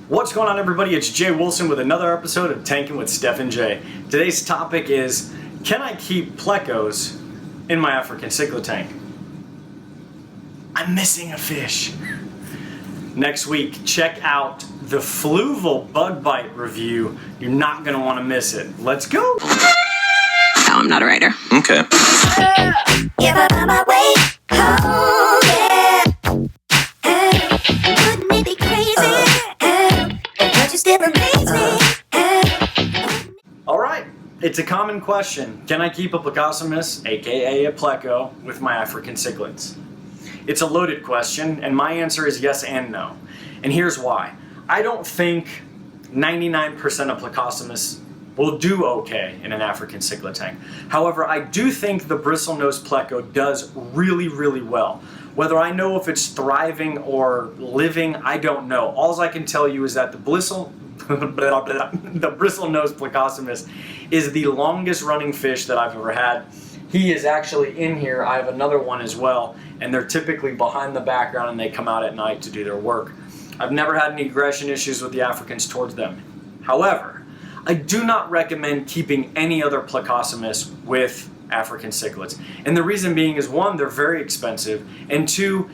What's going on, everybody? It's Jay Wilson with another episode of Tanking with Steph and Jay. Today's topic is, can I keep Plecos in my African cichlid tank? I'm missing a fish. Next week, check out the fluval bug bite review. You're not going to want to miss it. Let's go. No, I'm not a writer. Okay. Yeah, but on my way home, yeah. Wouldn't it be crazy? But you still amaze me. All right. It's a common question. Can I keep a Plecostomus, aka a Pleco, with my African cichlids? It's a loaded question, and my answer is yes and no. And here's why. I don't think 99% of Plecostomus will do okay in an African cichlid tank. However, I do think the bristlenose Pleco does really, really well. Whether I know if it's thriving or living, I don't know. All I can tell you is that the bristlenose Plecostomus is the longest running fish that I've ever had. He is actually in here. I have another one as well, and they're typically behind the background and they come out at night to do their work. I've never had any aggression issues with the Africans towards them. However, I do not recommend keeping any other Plecostomus with African cichlids. And the reason being is, one, they're very expensive, and two,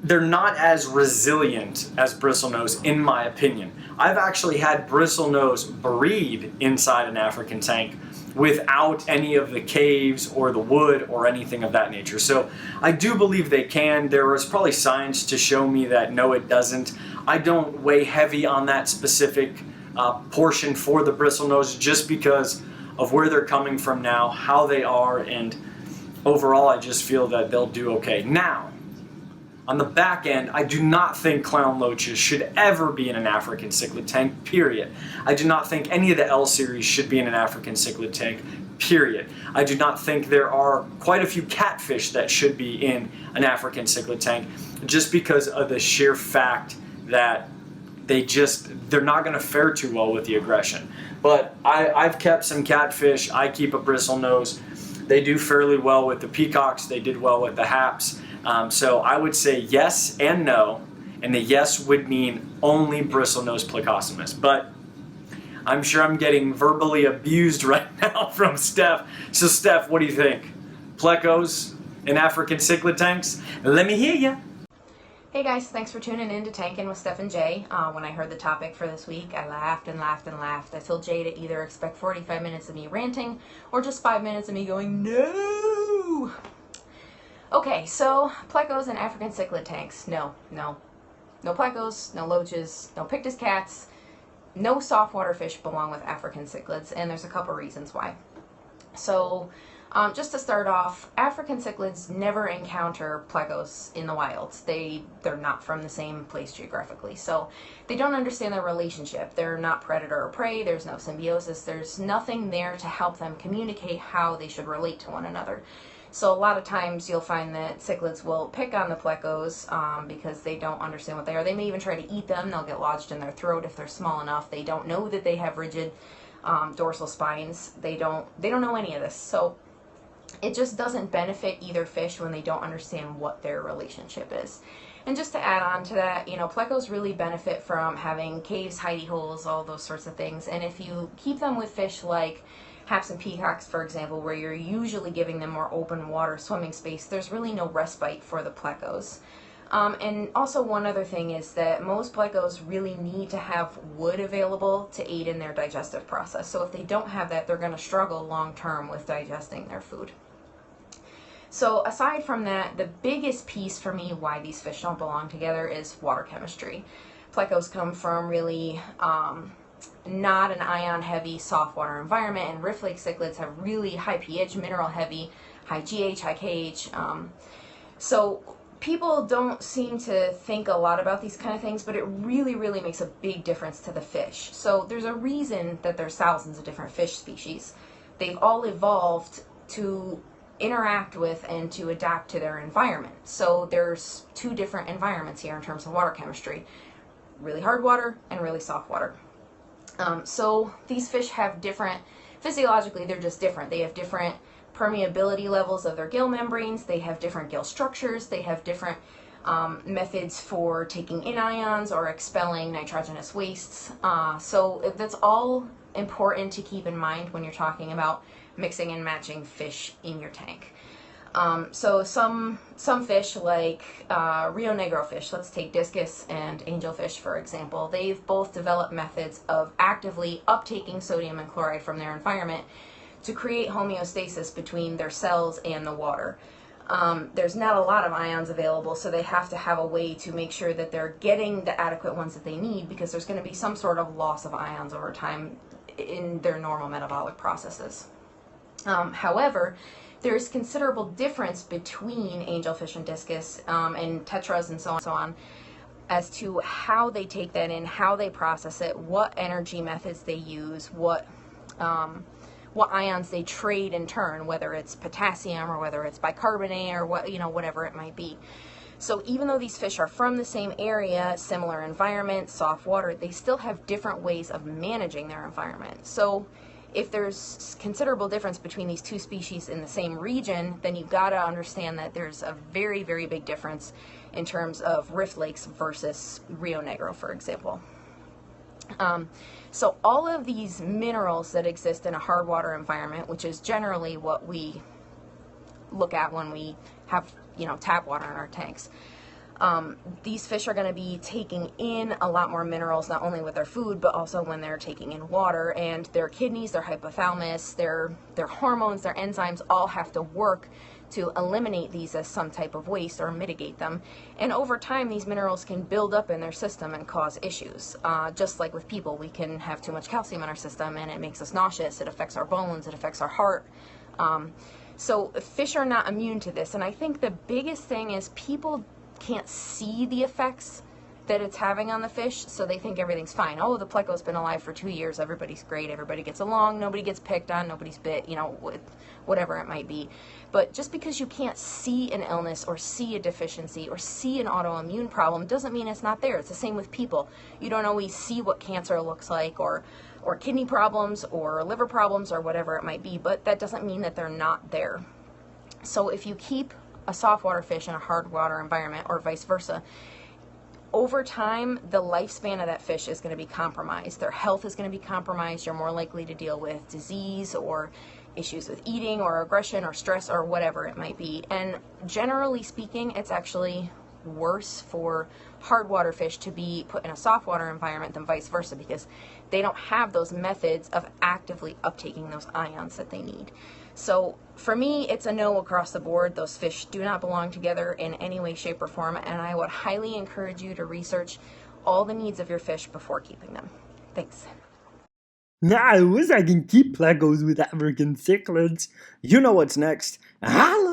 they're not as resilient as bristlenose, in my opinion. I've actually had bristlenose breed inside an African tank without any of the caves or the wood or anything of that nature. So I do believe they can. There is probably science to show me that no, it doesn't. I don't weigh heavy on that specific portion for the bristlenose, just because of where they're coming from now, how they are, and overall I just feel that they'll do okay. Now, on the back end, I do not think clown loaches should ever be in an African cichlid tank, period. I do not think any of the L series should be in an African cichlid tank, period. I do not think there are quite a few catfish that should be in an African cichlid tank, just because of the sheer fact that they're not going to fare too well with the aggression. But I've kept some catfish. I keep a bristlenose. They do fairly well with the peacocks. They did well with the haps. So I would say yes and no, and the yes would mean only bristlenose Plecostomus. But I'm sure I'm getting verbally abused right now from Steph. So Steph, what do you think? Plecos in African cichlid tanks? Let me hear ya. Hey guys, thanks for tuning in to Tanking with Steph and Jay. When I heard the topic for this week, I laughed and laughed and laughed. I told Jay to either expect 45 minutes of me ranting or just 5 minutes of me going, no! Okay, so Plecos and African cichlid tanks. No. No Plecos, no loaches, no Pictus cats, no saltwater fish belong with African cichlids, and there's a couple reasons why. So, just to start off, African cichlids never encounter Plecos in the wild. They're not from the same place geographically, so they don't understand their relationship. They're not predator or prey. There's no symbiosis. There's nothing there to help them communicate how they should relate to one another. So a lot of times you'll find that cichlids will pick on the Plecos because they don't understand what they are. They may even try to eat them. They'll get lodged in their throat if they're small enough. They don't know that they have rigid dorsal spines. They don't know any of this. So it just doesn't benefit either fish when they don't understand what their relationship is. And just to add on to that, Plecos really benefit from having caves, hidey holes, all those sorts of things. And if you keep them with fish like haps and peacocks, for example, where you're usually giving them more open water swimming space, there's really no respite for the Plecos. And also one other thing is that most Plecos really need to have wood available to aid in their digestive process. So if they don't have that, they're going to struggle long term with digesting their food. So aside from that, the biggest piece for me why these fish don't belong together is water chemistry. Plecos come from really not an ion heavy saltwater environment, and Rift Lake cichlids have really high pH, mineral heavy, high GH, high KH. So people don't seem to think a lot about these kind of things, but it really, really makes a big difference to the fish. So there's a reason that there's thousands of different fish species. They've all evolved to interact with and to adapt to their environment. So there's two different environments here in terms of water chemistry: really hard water and really soft water. So these fish have different, physiologically they're just different. They have different permeability levels of their gill membranes, they have different gill structures, they have different methods for taking in ions or expelling nitrogenous wastes. So that's all important to keep in mind when you're talking about mixing and matching fish in your tank. So some fish like Rio Negro fish, let's take discus and angelfish for example, they've both developed methods of actively uptaking sodium and chloride from their environment to create homeostasis between their cells and the water. There's not a lot of ions available, so they have to have a way to make sure that they're getting the adequate ones that they need, because there's going to be some sort of loss of ions over time in their normal metabolic processes. However, there's considerable difference between angelfish and discus and tetras and so on as to how they take that in, how they process it, what energy methods they use, what ions they trade in turn, whether it's potassium or whether it's bicarbonate or whatever it might be. So even though these fish are from the same area, similar environment, soft water, they still have different ways of managing their environment. So if there's considerable difference between these two species in the same region, then you've got to understand that there's a very, very big difference in terms of rift lakes versus Rio Negro, for example. So all of these minerals that exist in a hard water environment, which is generally what we look at when we have, tap water in our tanks, these fish are going to be taking in a lot more minerals, not only with their food, but also when they're taking in water, and their kidneys, their hypothalamus, their hormones, their enzymes all have to work to eliminate these as some type of waste or mitigate them. And over time, these minerals can build up in their system and cause issues. Just like with people, we can have too much calcium in our system and it makes us nauseous. It affects our bones, it affects our heart. So fish are not immune to this. And I think the biggest thing is people can't see the effects that it's having on the fish, so they think everything's fine. Oh, the Plecos been alive for 2 years, everybody's great, everybody gets along, nobody gets picked on, nobody's bit, whatever it might be. But just because you can't see an illness or see a deficiency or see an autoimmune problem doesn't mean it's not there. It's the same with people. You don't always see what cancer looks like or kidney problems or liver problems or whatever it might be, but that doesn't mean that they're not there. So if you keep a soft water fish in a hard water environment or vice versa, over time, the lifespan of that fish is going to be compromised. Their health is going to be compromised. You're more likely to deal with disease or issues with eating or aggression or stress or whatever it might be. And generally speaking, it's actually worse for hard water fish to be put in a soft water environment than vice versa, because they don't have those methods of actively uptaking those ions that they need. So for me, it's a no across the board. Those fish do not belong together in any way, shape, or form, and I would highly encourage you to research all the needs of your fish before keeping them. Thanks. I wish I can keep Plecos with African cichlids. You know what's next. Holla!